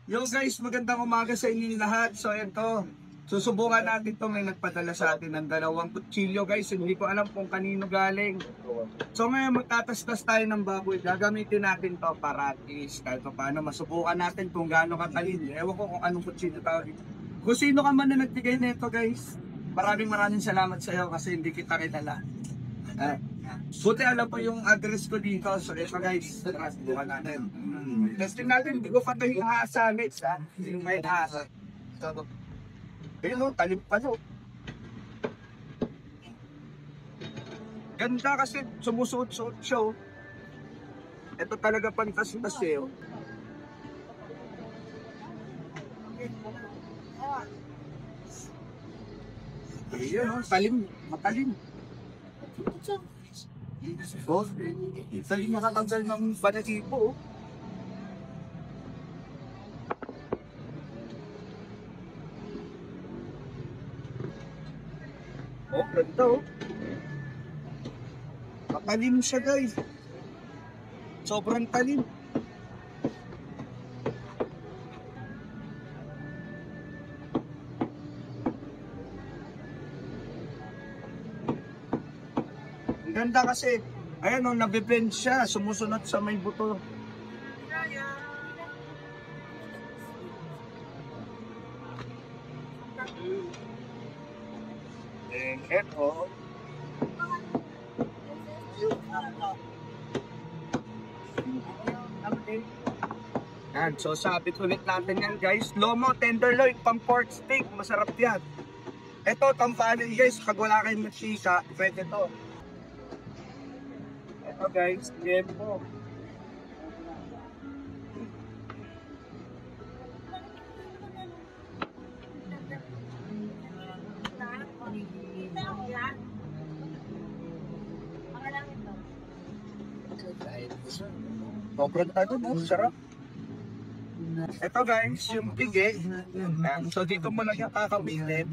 Yo guys, magandang umaga sa inyo lahat. So ito, susubukan natin to. May nagpadala sa atin ng 2 kutsilyo guys. Hindi ko alam kung kanino galing. So ngayon magtatastas tayo ng baboy. Gagamitin natin to para at least kahit paano masubukan natin kung gaano katalino. Ewan ko kung anong kutsilyo tawag. Kung sino ka man na nagbigay nito guys, maraming salamat sa iyo kasi hindi kita kilala. Buti alam po yung address ko dito. So ito guys, subukan natin. Testing natin, hindi ko pa ito hinahasalit. Yung may hasa. Ayun o, talip pa no. Ganda kasi sumusuot-suot siya o. Ito talaga pantas-tas eh o. Ayun o, talim, matalim. Oh, talim nakatanggal ng banatipo o. Oh, ganda oh. Matalim siya guys. Sobrang talim. Ang ganda kasi, ayan oh, nabiblend siya. Sumusunod sa may buto. And eto. Yan, so sabit ulit natin yan guys. Lomo, tenderloin, pang pork steak. Masarap yan. Ito, tampanin guys. Pag wala kayong magsisa, pwede to. Ito guys, lempo. Sobrang tayo, no? Sarap. Ito guys, yung pigi. So dito mo lang yung kakamitin.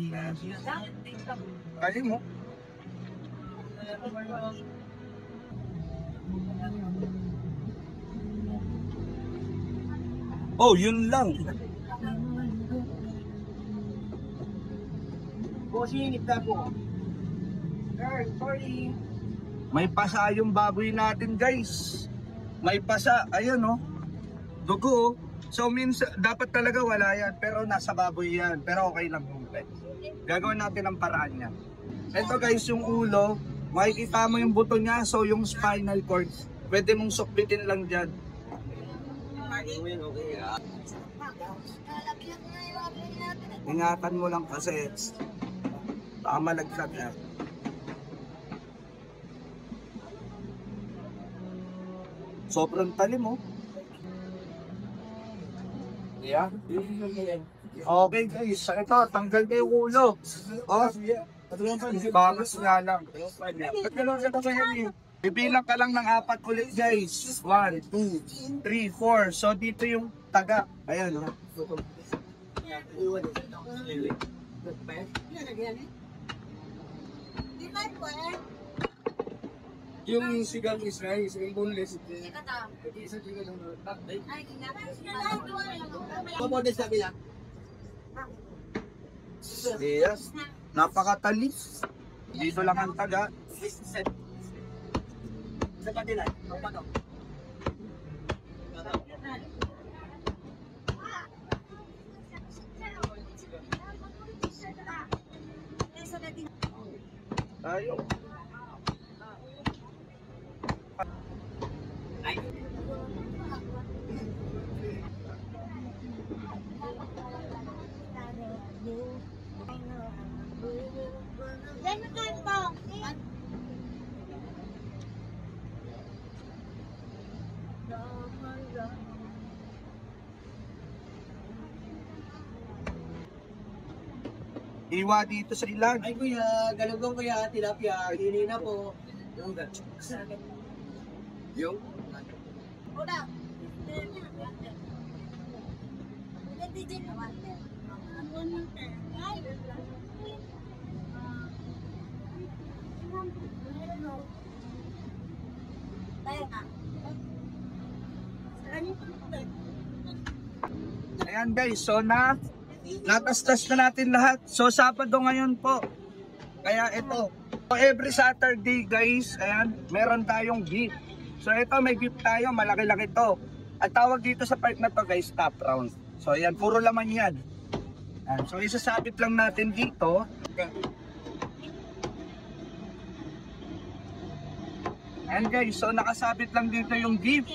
Kali mo. Oh, yun lang. May pasa yung baboy natin guys. May pasa, ayun oh. Dugo oh. So minsan, dapat talaga wala yan. Pero nasa baboy yan. Pero okay lang yung guys. Gagawin natin ang paraan niya. Ito guys, yung ulo. Makikita mo yung buto niya. So yung spinal cord. Pwede mong sukbitin lang dyan. Ingatan mo lang kasi baka malaglag na. Sobrang talim oh. Yeah. Okay guys, ito tanggal na yung ulo. Oh, bagas nga lang. Bibilang ka lang ng 4 ulit guys. 1, 2, 3, 4. So dito yung taga. Ayan oh. Yung sigang Israel, sigang boneless. Isa sigang tatay. Boneless sabi lang. Yes. Napakatalis. Dito lang ang taga. Sa kanila, paano? Tayo. Iwa dito sa ilan. Ay kuya, galugong kuya, tilapia, hini na po. Yung? Udah. Tayo ka. Saan yung Ayan guys, so natastas na natin lahat. So Sabado ngayon po. Kaya ito, so every Saturday guys, ayan, meron tayong gift. So ito may gift tayo, malaki-laki to. At tawag dito sa part na to guys, top round. So ayan, puro laman yan. Ayan, so isasabit lang natin dito. Ayan guys, so nakasabit lang dito yung gift.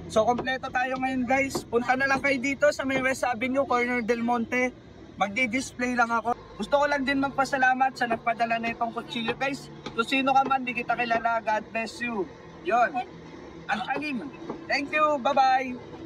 So kompleto tayo ngayon guys. Punta na lang kayo dito sa may West Avenue, Corner Del Monte. Magdi-display lang ako. Gusto ko lang din magpasalamat sa nagpadala na itong kutsilyo guys. Kung sino ka man, di kita kilala. God bless you. Yon. Ang alim. Thank you. Bye-bye.